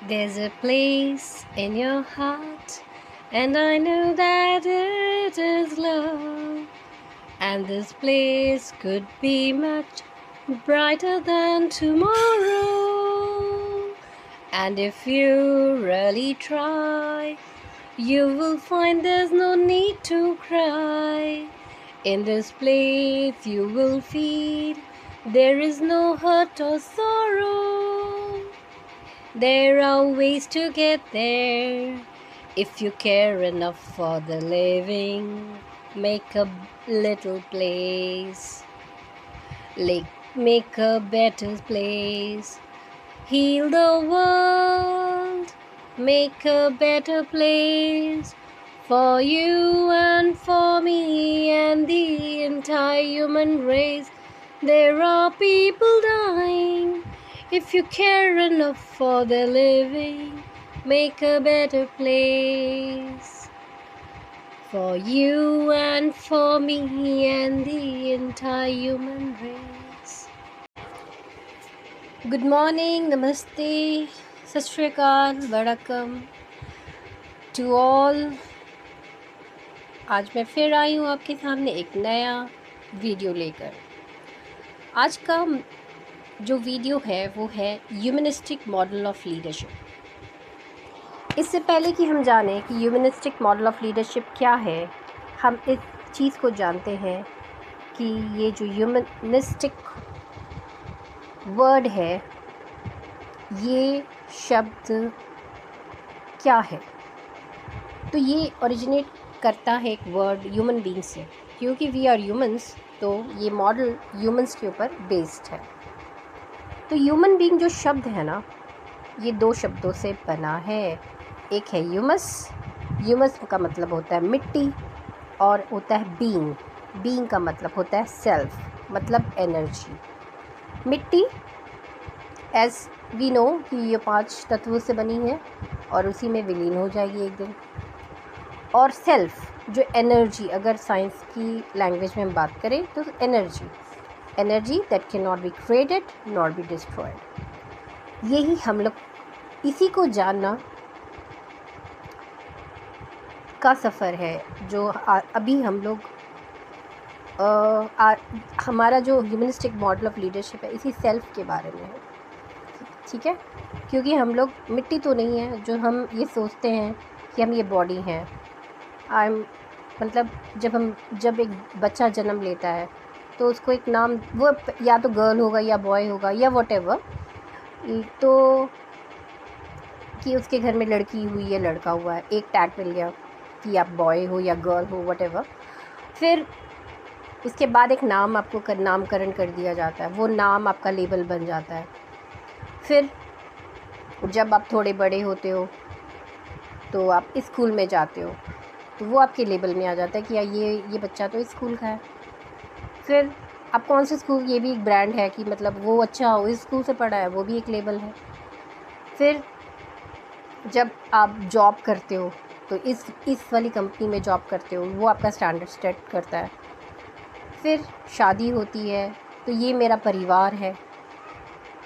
There's a place in your heart, and I know that it is love. And this place could be much brighter than tomorrow. And if you really try, you will find there's no need to cry. In this place you will feel there is no hurt or sorrow. There are ways to get there if you care enough for the living. Make a little place, make a better place. Heal the world, make a better place for you and for me and the entire human race. There are people dying. If you care enough for their living, make a better place for you and for me and the entire human race. Good morning, namaste, sat shri akal, vadakkam to all. आज मैं फिर आई हूँ आपके सामने एक नया video लेकर। आज का जो वीडियो है वो है ह्यूमनिस्टिक मॉडल ऑफ लीडरशिप। इससे पहले कि हम जानें कि ह्यूमनिस्टिक मॉडल ऑफ लीडरशिप क्या है, हम इस चीज़ को जानते हैं कि ये जो ह्यूमनिस्टिक वर्ड है, ये शब्द क्या है। तो ये ओरिजिनेट करता है एक वर्ड ह्यूमन बीइंग से, क्योंकि वी आर ह्यूमंस, तो ये मॉडल ह्यूमंस के ऊपर बेस्ड है। तो ह्यूमन बीइंग जो शब्द है ना, ये दो शब्दों से बना है। एक है ह्यूमस, ह्यूमस का मतलब होता है मिट्टी, और होता है बीइंग, बीइंग का मतलब होता है सेल्फ, मतलब एनर्जी। मिट्टी एज वी नो कि ये 5 तत्वों से बनी है और उसी में विलीन हो जाएगी एक दिन। और सेल्फ जो एनर्जी, अगर साइंस की लैंग्वेज में हम बात करें तो energy that can not be created not be destroyed. यही हम लोग, इसी को जानना का सफ़र है जो अभी हम लोग हमारा जो ह्यूमनिस्टिक मॉडल ऑफ लीडरशिप है इसी सेल्फ के बारे में है। ठीक है, क्योंकि हम लोग मिट्टी तो नहीं है जो हम ये सोचते हैं कि हम ये बॉडी हैं। मतलब जब एक बच्चा जन्म लेता है तो उसको एक नाम, वो या तो गर्ल होगा या बॉय होगा या व्हाटएवर, तो कि उसके घर में लड़की हुई या लड़का हुआ है, एक टैग मिल गया कि आप बॉय हो या गर्ल हो व्हाटएवर। फिर उसके बाद एक नाम आपको नामकरण कर दिया जाता है, वो नाम आपका लेबल बन जाता है। फिर जब आप थोड़े बड़े होते हो तो आप स्कूल में जाते हो, तो वो आपके लेबल में आ जाता है कि ये बच्चा तो स्कूल का है। फिर आप कौन से स्कूल, ये भी एक ब्रांड है कि मतलब वो अच्छा हो, इस स्कूल से पढ़ा है, वो भी एक लेबल है। फिर जब आप जॉब करते हो तो इस वाली कंपनी में जॉब करते हो, वो आपका स्टैंडर्ड सेट करता है। फिर शादी होती है तो ये मेरा परिवार है,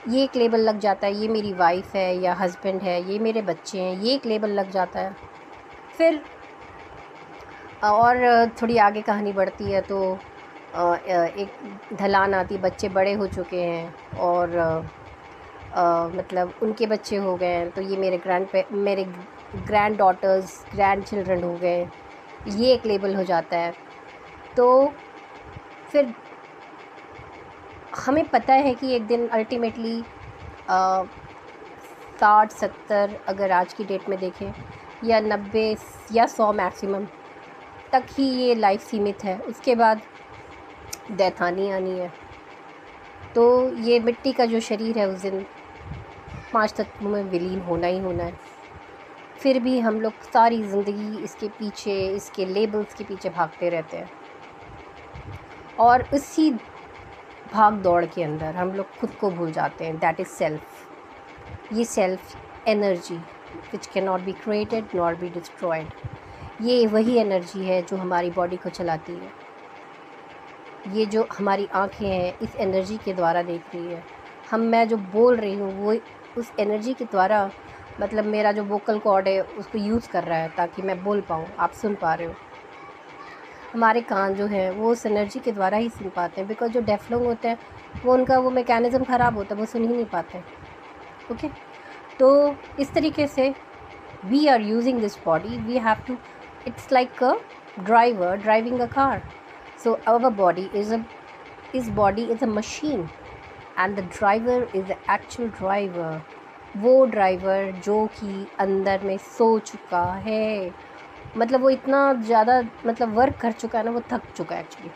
ये एक लेबल लग जाता है। ये मेरी वाइफ है या हस्बैंड है, ये मेरे बच्चे हैं, ये एक लेबल लग जाता है। फिर और थोड़ी आगे कहानी बढ़ती है तो एक ढलान आती, बच्चे बड़े हो चुके हैं और मतलब उनके बच्चे हो गए हैं, तो ये मेरे ग्रैंड डॉटर्स, ग्रैंड चिल्ड्रन हो गए, ये एक लेबल हो जाता है। तो फिर हमें पता है कि एक दिन अल्टीमेटली 60-70, अगर आज की डेट में देखें, या 90 या 100 मैक्सिमम तक ही ये लाइफ सीमित है। उसके बाद डेथ आनी है। तो ये मिट्टी का जो शरीर है उस दिन 5 तत्वों में विलीन होना ही होना है। फिर भी हम लोग सारी ज़िंदगी इसके पीछे, इसके लेबल्स के पीछे भागते रहते हैं, और इसी भाग दौड़ के अंदर हम लोग खुद को भूल जाते हैं। That is self. ये self energy which can not be created not be destroyed, ये वही एनर्जी है जो हमारी बॉडी को चलाती है। ये जो हमारी आँखें हैं इस एनर्जी के द्वारा देख रही है। मैं जो बोल रही हूँ वो उस एनर्जी के द्वारा मतलब मेरा जो वोकल कॉर्ड है उसको यूज़ कर रहा है ताकि मैं बोल पाऊँ, आप सुन पा रहे हो। हमारे कान जो है वो उस एनर्जी के द्वारा ही सुन पाते हैं, बिकॉज जो डेफ लोग होते हैं वो उनका वो मैकेनिज़्म ख़राब होता है, वो सुन ही नहीं पाते। ओके, तो इस तरीके से we are using this body, we have to, it's like a driver driving a car. So our body is a machine and the driver is the actual driver. वो ड्राइवर जो कि अंदर में सो चुका है, मतलब वो इतना ज़्यादा मतलब वर्क कर चुका है ना, वो थक चुका है एक्चुअली,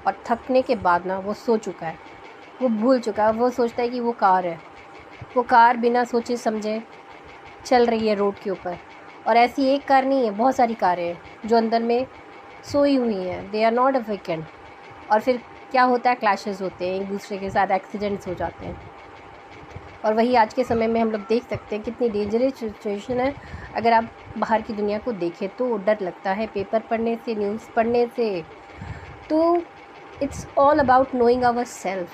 और थकने के बाद ना वो सो चुका है, वो भूल चुका है, वो सोचता है कि वो कार है, वो कार बिना सोचे समझे चल रही है रोड के ऊपर। और ऐसी एक कार नहीं है, बहुत सारी कारें हैं जो अंदर में सोई हुई हैं, दे आर नॉट अवेकन। और फिर क्या होता है, क्लैशेस होते हैं एक दूसरे के साथ, एक्सीडेंट्स हो जाते हैं। और वही आज के समय में हम लोग देख सकते हैं कितनी डेंजरस सिचुएशन है। अगर आप बाहर की दुनिया को देखें तो डर लगता है पेपर पढ़ने से, न्यूज़ पढ़ने से। तो it's all about knowing our self.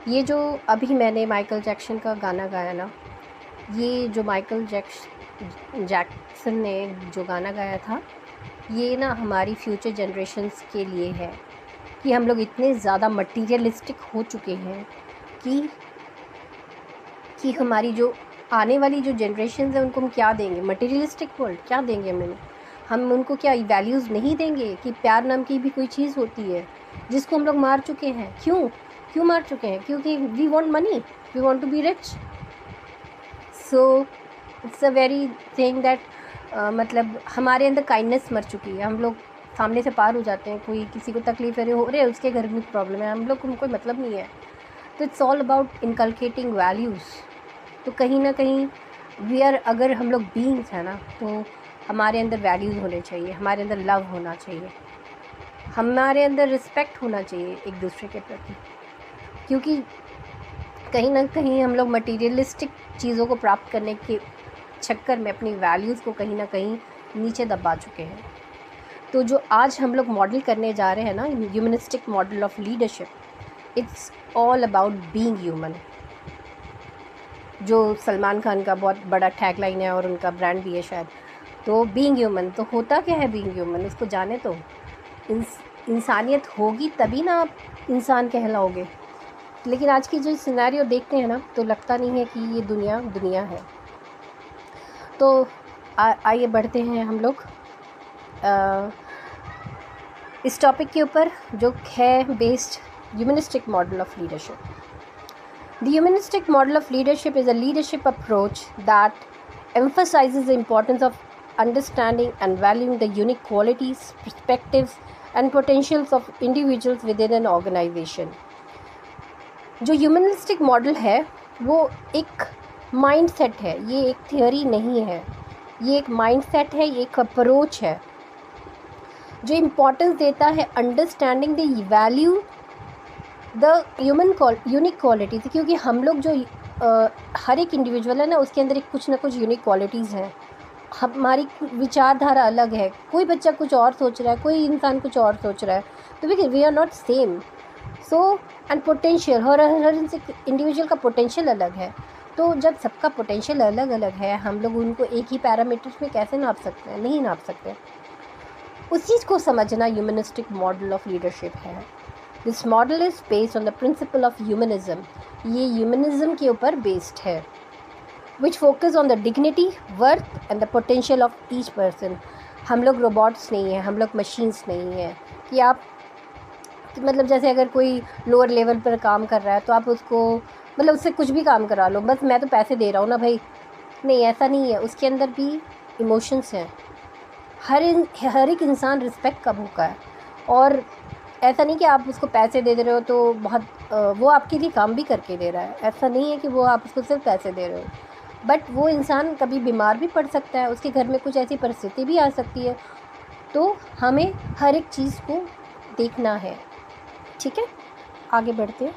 ये जो अभी मैंने माइकल जैक्सन का गाना गाया ना, ये जो माइकल जैक्सन ने जो गाना गाया था, ये ना हमारी फ्यूचर जनरेशन्स के लिए है कि हम लोग इतने ज़्यादा मटीरियलिस्टिक हो चुके हैं कि हमारी जो आने वाली जो जनरेशन्स हैं उनको हम क्या देंगे, मटीरियलिस्टिक वर्ल्ड क्या देंगे हम उनको क्या वैल्यूज़ नहीं देंगे कि प्यार नाम की भी कोई चीज़ होती है जिसको हम लोग मार चुके हैं। क्यों मार चुके हैं? क्योंकि we want money, we want to be rich. So it's a very thing that मतलब हमारे अंदर काइंडनेस मर चुकी है। हम लोग सामने से पार हो जाते हैं, कोई किसी को तकलीफ हो रही है, उसके घर में प्रॉब्लम है, हम लोग को कोई मतलब नहीं है। तो it's all about inculcating values. तो कहीं ना कहीं अगर हम लोग बीइंग्स हैं ना, तो हमारे अंदर वैल्यूज़ होने चाहिए, हमारे अंदर लव होना चाहिए, हमारे अंदर रिस्पेक्ट होना चाहिए एक दूसरे के प्रति। क्योंकि कहीं ना कहीं हम लोग मटीरियलिस्टिक चीज़ों को प्राप्त करने के चक्कर में अपनी वैल्यूज़ को कहीं ना कहीं नीचे दबा चुके हैं। तो जो आज हम लोग मॉडल करने जा रहे हैं ना, humanistic model of leadership, it's all about being human, जो सलमान खान का बहुत बड़ा टैगलाइन है और उनका ब्रांड भी है शायद। तो बीइंग ह्यूमन, तो होता क्या है बीइंग ह्यूमन, उसको जाने तो इंसानियत होगी तभी ना आप इंसान कहलाओगे। लेकिन आज की जो सिनेरियो देखते हैं ना, तो लगता नहीं है कि ये दुनिया है। तो आइए बढ़ते हैं हम लोग इस टॉपिक के ऊपर जो है based humanistic model of leadership. The humanistic model of leadership is a leadership approach that emphasizes the importance of understanding and valuing the unique qualities, perspectives, and potentials of individuals within an organization. जो humanistic model है वो एक mindset है, ये एक theory नहीं है, ये एक माइंडसेट है, ये एक अप्रोच है जो इम्पोर्टेंस देता है understanding the value the human unique qualities. क्योंकि हम लोग जो हर एक इंडिविजुअल है ना, उसके अंदर एक कुछ ना कुछ यूनिक क्वालिटीज़ हैं. हमारी विचारधारा अलग है, कोई बच्चा कुछ और सोच रहा है, कोई इंसान कुछ और सोच रहा है, तो we are not same. So and potential, हर इंडिविजुअल का पोटेंशियल अलग है. तो जब सबका पोटेंशियल अलग अलग है, हम लोग उनको एक ही पैरामीटर्स में कैसे नाप सकते हैं? नहीं नाप सकते. उस चीज़ को समझना ह्यूमनिस्टिक मॉडल ऑफ लीडरशिप है. This model is based on the principle of humanism. ये ह्यूमनिज्म के ऊपर बेस्ड है, which focus on the dignity, worth and the potential of each person. हम लोग रोबोट्स नहीं हैं, हम लोग मशीन्स नहीं हैं कि आप मतलब जैसे अगर कोई लोअर लेवल पर काम कर रहा है तो आप उसको मतलब उससे कुछ भी काम करा लो, बस मैं तो पैसे दे रहा हूँ ना भाई. नहीं, ऐसा नहीं है. उसके अंदर भी इमोशंस हैं. हर एक इंसान रिस्पेक्ट का भूखा है. और ऐसा नहीं कि आप उसको पैसे दे रहे हो तो बहुत वो आपके लिए काम भी करके दे रहा है. ऐसा नहीं है कि वो आप उसको सिर्फ पैसे दे रहे हो, बट वो इंसान कभी बीमार भी पड़ सकता है, उसके घर में कुछ ऐसी परिस्थिति भी आ सकती है. तो हमें हर एक चीज़ को देखना है. ठीक है, आगे बढ़ते हैं.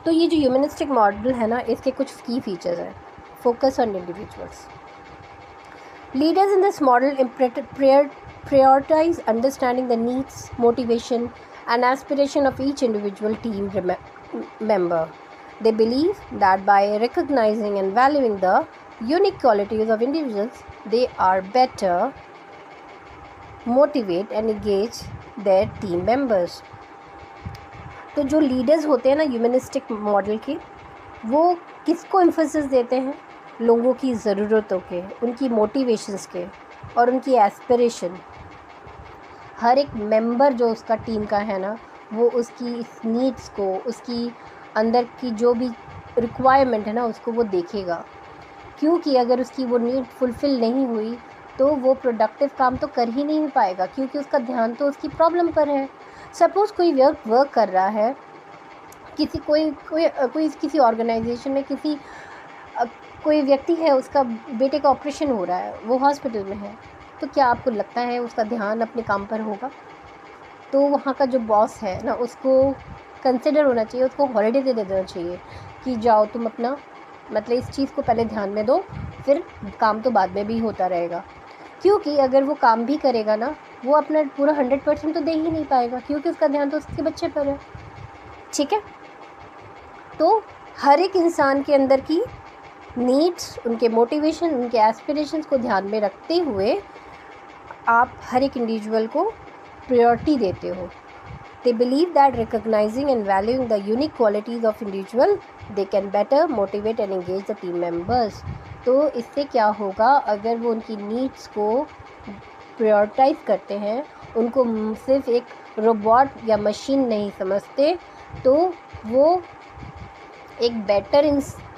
तो ये जो ह्यूमनिस्टिक मॉडल है ना, इसके कुछ की फीचर्स हैं. Focus on individuals. Leaders in this model prioritize understanding the needs, motivation, and aspiration of each individual team member. They believe that by recognizing and valuing the unique qualities of individuals, they are better motivate and engage their team members. तो जो leaders होते हैं ना humanistic model के, वो किसको emphasis देते हैं? लोगों की ज़रूरतों के, उनकी मोटिवेशंस के और उनकी एस्पिरेशन। हर एक मेंबर जो उसका टीम का है ना, वो उसकी इस नीड्स को, उसकी अंदर की जो भी रिक्वायरमेंट है ना, उसको वो देखेगा। क्योंकि अगर उसकी वो नीड फुलफ़िल नहीं हुई तो वो प्रोडक्टिव काम तो कर ही नहीं पाएगा, क्योंकि उसका ध्यान तो उसकी प्रॉब्लम पर है। सपोज़ कोई वर्क कर रहा है, कोई किसी ऑर्गेनाइजेशन में कोई व्यक्ति है, उसका बेटे का ऑपरेशन हो रहा है, वो हॉस्पिटल में है, तो क्या आपको लगता है उसका ध्यान अपने काम पर होगा? तो वहाँ का जो बॉस है ना, उसको कंसिडर होना चाहिए, उसको हॉलिडे दे देना चाहिए कि जाओ तुम अपना मतलब इस चीज़ को पहले ध्यान में दो, फिर काम तो बाद में भी होता रहेगा। क्योंकि अगर वो काम भी करेगा ना, वो अपना पूरा 100% तो दे ही नहीं पाएगा, क्योंकि उसका ध्यान तो उसके बच्चे पर है। ठीक है, तो हर एक इंसान के अंदर की नीड्स, उनके मोटिवेशन, उनके एस्पिरेशंस को ध्यान में रखते हुए आप हर एक इंडिविजुअल को प्रायोरिटी देते हो। They believe that recognizing and valuing the unique qualities of individual, they can better motivate and engage the team members. तो इससे क्या होगा, अगर वो उनकी नीड्स को प्रायोरिटाइज करते हैं, उनको सिर्फ एक रोबोट या मशीन नहीं समझते, तो वो एक बेटर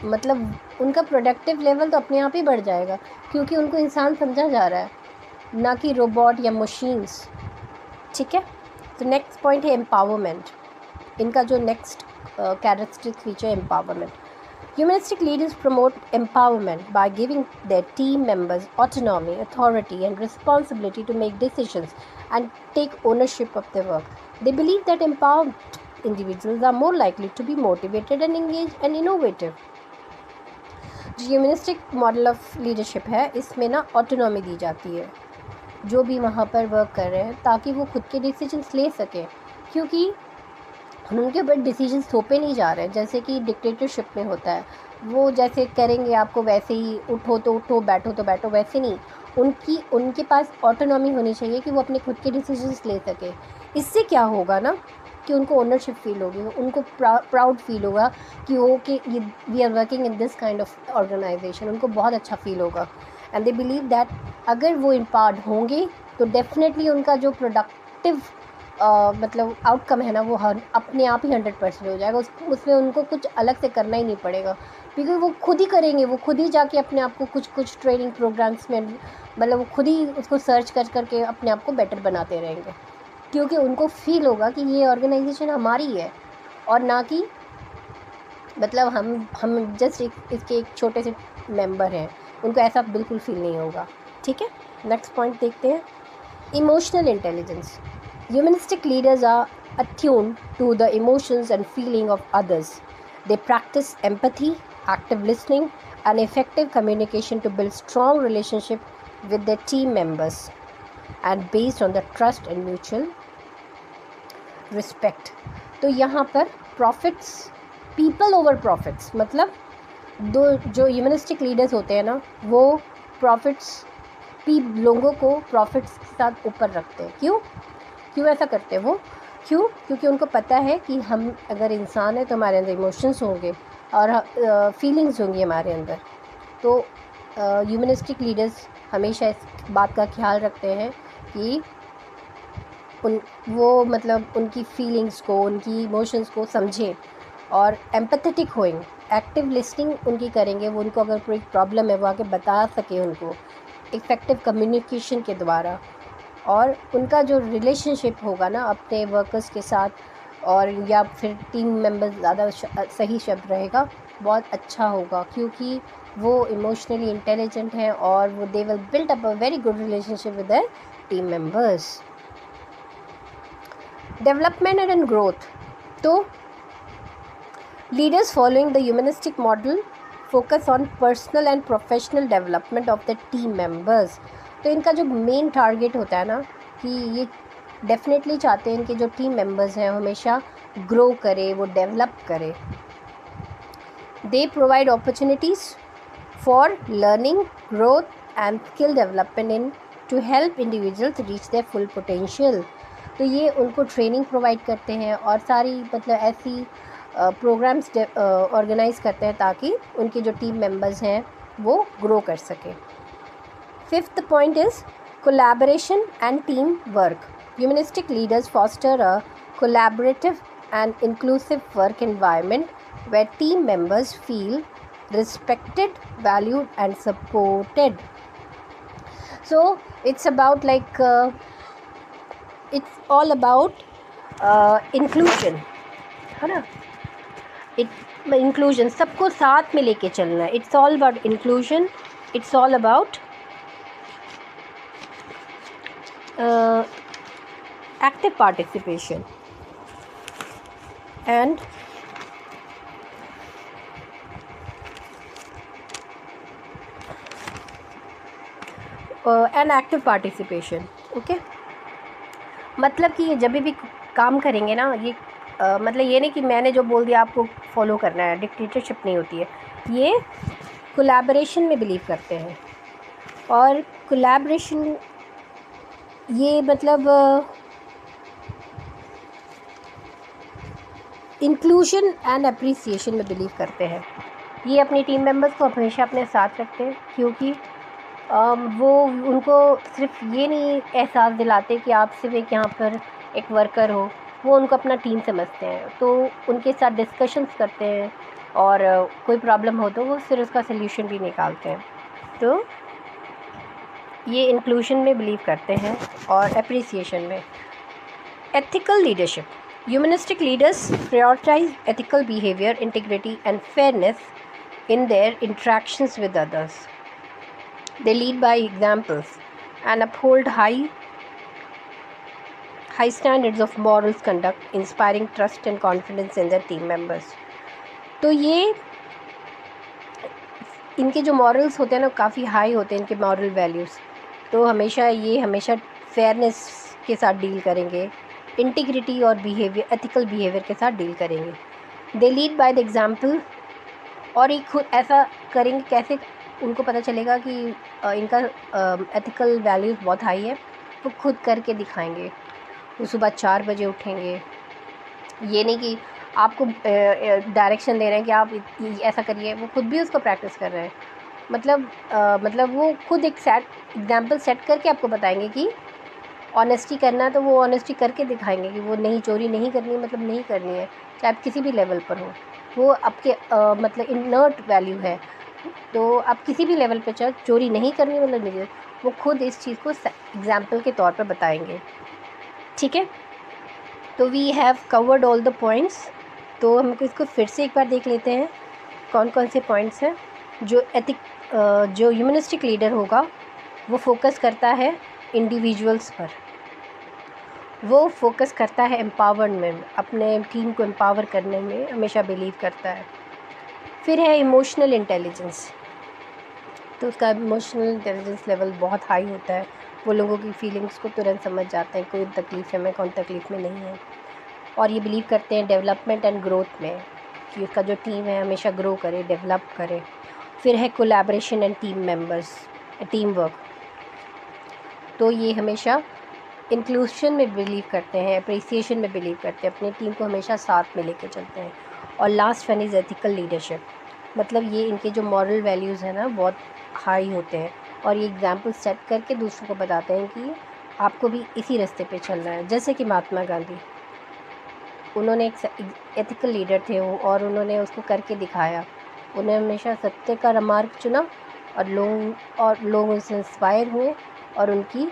मतलब उनका प्रोडक्टिव लेवल तो अपने आप ही बढ़ जाएगा, क्योंकि उनको इंसान समझा जा रहा है, ना कि रोबोट या मशीन्स। ठीक है, तो नेक्स्ट पॉइंट है एम्पावरमेंट। इनका जो नेक्स्ट कैरेक्टरिस्टिक फीचर है empowerment. Humanistic leaders promote empowerment by giving their team members autonomy, authority and responsibility to make decisions and take ownership of their work. They believe that empowered individuals are more likely to be motivated and engage and innovative. जो humanistic model of leadership है, इसमें ना autonomy दी जाती है जो भी वहाँ पर वर्क कर रहे हैं, ताकि वो खुद के डिसीजंस ले सकें, क्योंकि उनके ऊपर डिसीजंस थोपे नहीं जा रहे हैं, जैसे कि डिक्टेटरशिप में होता है। वो जैसे करेंगे आपको वैसे ही, उठो तो उठो, बैठो तो बैठो, वैसे नहीं। उनके पास ऑटोनॉमी होनी चाहिए कि वो अपने खुद के डिसीजंस ले सके। इससे क्या होगा ना कि उनको ओनरशिप फील होगी, उनको प्राउड फील होगा कि we are working in this kind of organisation. उनको बहुत अच्छा फील होगा एंड दे बिलीव दैट अगर वो एम्पावर्ड होंगे तो डेफिनेटली उनका जो प्रोडक्टिव मतलब आउटकम है ना, वो अपने आप ही 100% हो जाएगा। उसमें उनको कुछ अलग से करना ही नहीं पड़ेगा, क्योंकि वो खुद ही करेंगे। वो खुद ही जाके अपने आप को कुछ ट्रेनिंग प्रोग्राम्स में मतलब वो खुद ही उसको सर्च करके अपने आप को बेटर बनाते रहेंगे, क्योंकि उनको फील होगा कि ये ऑर्गेनाइजेशन हमारी है और ना कि मतलब हम जस्ट इसके एक छोटे से मेंबर हैं। उनको ऐसा बिल्कुल फील नहीं होगा। ठीक है, नेक्स्ट पॉइंट देखते हैं, emotional intelligence. Humanistic leaders are attuned to the emotions and feeling of others. They practice empathy, active listening, and effective communication to build strong relationship with their team members and based on the trust and mutual respect. तो यहाँ पर profits, people over profits, मतलब जो humanistic leaders होते हैं ना, वो लोगों को प्रॉफिट्स के साथ ऊपर रखते हैं। क्यों ऐसा करते हैं वो? क्योंकि उनको पता है कि हम अगर इंसान है तो हमारे अंदर इमोशंस होंगे और फीलिंग्स होंगी हमारे अंदर। तो ह्यूमनिस्टिक लीडर्स हमेशा इस बात का ख्याल रखते हैं कि मतलब उनकी फीलिंग्स को, उनकी इमोशंस को समझें और एम्पैथेटिक होएं, एक्टिव लिसनिंग उनकी करेंगे। वो उनको अगर कोई प्रॉब्लम है वो आके बता सके उनको इफ़ेक्टिव कम्युनिकेशन के द्वारा। और उनका जो रिलेशनशिप होगा ना अपने वर्कर्स के साथ, और या फिर टीम मेंबर्स ज़्यादा सही शब्द रहेगा, बहुत अच्छा होगा, क्योंकि वो इमोशनली इंटेलिजेंट हैं और वो they will build up a very good relationship with their team members. Development and growth. तो leaders following the humanistic model focus on personal and professional development of the team members. तो इनका जो main target होता है ना, कि ये definitely चाहते हैं कि जो टीम मेंबर्स हैं हमेशा ग्रो करे, वो डेवलप करे। They provide opportunities for learning, growth and skill development in to help individuals reach their full potential. तो ये उनको ट्रेनिंग प्रोवाइड करते हैं और सारी मतलब ऐसी प्रोग्राम्स ऑर्गेनाइज करते हैं ताकि उनके जो टीम मेंबर्स हैं वो ग्रो कर सकें. Fifth point is collaboration and team work. Humanistic leaders foster a collaborative and inclusive work environment where team members feel respected, valued and supported. So it's about it's all about inclusion, है ना. inclusion सबको साथ में लेके चलना है. It's all about inclusion. It's all about active participation and active participation. Okay, मतलब कि ये जब भी काम करेंगे ना, ये मतलब ये नहीं कि मैंने जो बोल दिया आपको फॉलो करना है. डिक्टेटरशिप नहीं होती है. ये कोलैबोरेशन में बिलीव करते हैं और कोलैबोरेशन ये मतलब इंक्लूजन एंड अप्रिसिएशन में बिलीव करते हैं. ये अपनी टीम मेंबर्स को हमेशा अपने साथ रखते हैं क्योंकि वो उनको सिर्फ ये नहीं एहसास दिलाते कि आप सिर्फ एक यहाँ पर एक वर्कर हो. वो उनको अपना टीम समझते हैं तो उनके साथ डिस्कशंस करते हैं और कोई प्रॉब्लम हो तो वो फिर उसका सल्यूशन भी निकालते हैं. तो ये इंक्लूजन में बिलीव करते हैं और अप्रिसिएशन में. Ethical leadership. Humanistic leaders prioritise ethical behaviour, integrity and fairness in their interactions with others. They lead by examples and uphold high standards of moral conduct, inspiring trust and confidence in their team members. तो ये इनके जो morals होते हैं ना काफ़ी high होते हैं, इनके मॉरल वैल्यूज़. तो हमेशा फेयरनेस के साथ डील करेंगे, इंटीग्रिटी और बिहेवियर, एथिकल बिहेवियर के साथ डील करेंगे. They lead by the example. और ये खुद ऐसा करेंगे, कैसे उनको पता चलेगा कि इनका एथिकल वैल्यूज़ बहुत हाई है. वो खुद करके दिखाएंगे. वो सुबह 4 बजे उठेंगे. ये नहीं कि आपको डायरेक्शन दे रहे हैं कि आप ऐसा करिए, वो खुद भी उसको प्रैक्टिस कर रहे हैं. मतलब वो खुद एक एग्जाम्पल सेट करके आपको बताएंगे कि ऑनेस्टी करना है तो वो ऑनेस्टी करके दिखाएंगे कि वो नहीं, चोरी नहीं करनी, मतलब नहीं करनी है, चाहे आप किसी भी लेवल पर हो. वो आपके मतलब इनर्ट वैल्यू है. तो आप किसी भी लेवल पे चाहे चोरी नहीं करनी, मतलब नहीं, वो खुद इस चीज़ को एग्जाम्पल के तौर पर बताएंगे. ठीक है, तो we have covered all the points. तो हम इसको फिर से एक बार देख लेते हैं कौन कौन से पॉइंट्स हैं. जो ह्यूमनिस्टिक लीडर होगा वो फोकस करता है इंडिविजुअल्स पर. वो फोकस करता है एम्पावरमेंट, अपने टीम को एम्पावर करने में हमेशा बिलीव करता है. फिर है इमोशनल इंटेलिजेंस. तो उसका इमोशनल इंटेलिजेंस लेवल बहुत हाई होता है. वो लोगों की फीलिंग्स को तुरंत समझ जाते हैं, कोई तकलीफ़ है में, कौन तकलीफ़ में नहीं है. और ये बिलीव करते हैं डेवलपमेंट एंड ग्रोथ में, कि उसका जो टीम है हमेशा ग्रो करे, डेवलप करे. फिर है कोलैबोरेशन एंड टीम वर्क. तो ये हमेशा इंक्लूशन में बिलीव करते हैं, अप्रिसिएशन में बिलीव करते हैं, अपनी टीम को हमेशा साथ में लेके चलते हैं. और last one is ethical leadership. मतलब ये इनके जो मॉरल वैल्यूज़ हैं ना बहुत हाई होते हैं और ये एग्जाम्पल सेट करके दूसरों को बताते हैं कि आपको भी इसी रास्ते पे चलना है. जैसे कि महात्मा गांधी, उन्होंने एक एथिकल लीडर थे वो, और उन्होंने उसको करके दिखाया. उन्होंने हमेशा सत्य का मार्ग चुना और लोग उनसे इंस्पायर हुए और उनकी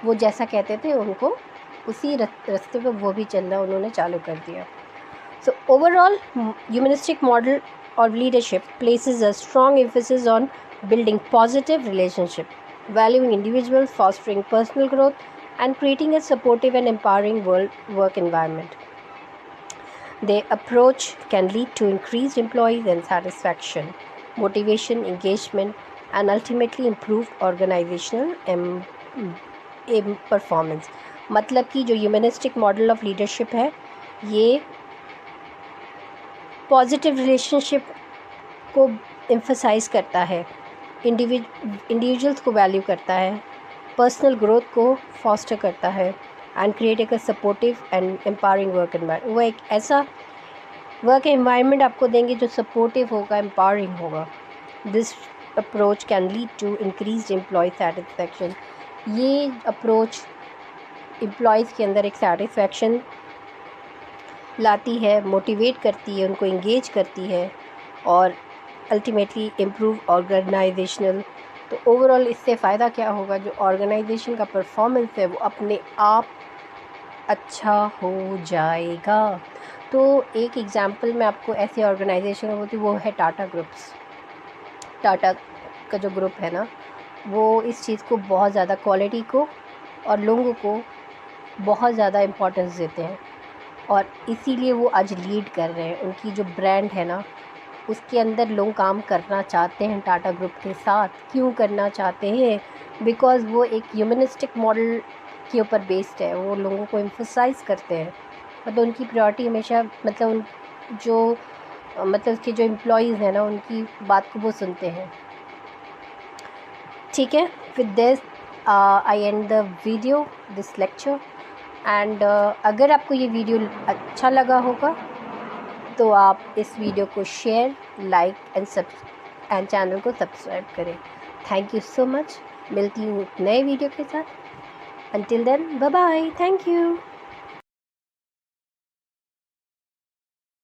वो जैसा कहते थे उनको उसी रास्ते पे वो भी चलना उन्होंने चालू कर दिया. So overall, humanistic model of leadership places a strong emphasis on building positive relationship, valuing individuals, fostering personal growth, and creating a supportive and empowering work environment. Their approach can lead to increased employee satisfaction, motivation, engagement, and ultimately improved organizational performance. मतलब कि जो humanistic model of leadership है ये positive relationship को emphasise करता है, individuals को value करता है, पर्सनल ग्रोथ को फॉस्टर करता है एंड क्रिएट एक supportive and empowering work environment. वो एक ऐसा वर्क एनवायरनमेंट आपको देंगे जो सपोर्टिव होगा, एम्पावरिंग होगा। This approach can lead to increased employee satisfaction. ये अप्रोच एम्प्लॉयज़ के अंदर एक सेटिस्फैक्शन लाती है, मोटिवेट करती है, उनको इंगेज करती है और अल्टीमेटली इम्प्रूव ऑर्गेनाइजेशनल। तो ओवरऑल इससे फ़ायदा क्या होगा, जो ऑर्गेनाइजेशन का परफॉर्मेंस है वो अपने आप अच्छा हो जाएगा। तो एक एग्ज़ाम्पल मैं आपको ऐसी ऑर्गेनाइजेशन होती वो है टाटा ग्रुप्स। टाटा का जो ग्रुप है ना, वो इस चीज़ को बहुत ज़्यादा, क्वालिटी को और लोगों को बहुत ज़्यादा इम्पोर्टेंस देते हैं और इसीलिए वो आज लीड कर रहे हैं। उनकी जो ब्रांड है ना, उसके अंदर लोग काम करना चाहते हैं टाटा ग्रुप के साथ। क्यों करना चाहते हैं? बिकॉज़ वो एक ह्यूमनिस्टिक मॉडल के ऊपर बेस्ड है। वो लोगों को एम्फसाइज़ करते हैं, मतलब उनकी प्रायोरिटी हमेशा, मतलब उन जो मतलब उसके जो एम्प्लॉयज़ हैं ना, उनकी बात को वो सुनते हैं। ठीक है, with this I and the video, this lecture. And अगर आपको ये वीडियो अच्छा लगा होगा तो आप इस वीडियो को शेयर, लाइक एंड चैनल को सब्सक्राइब करें। Thank you so much. मिलती हूँ नए वीडियो के साथ। Until then, bye bye, thank you.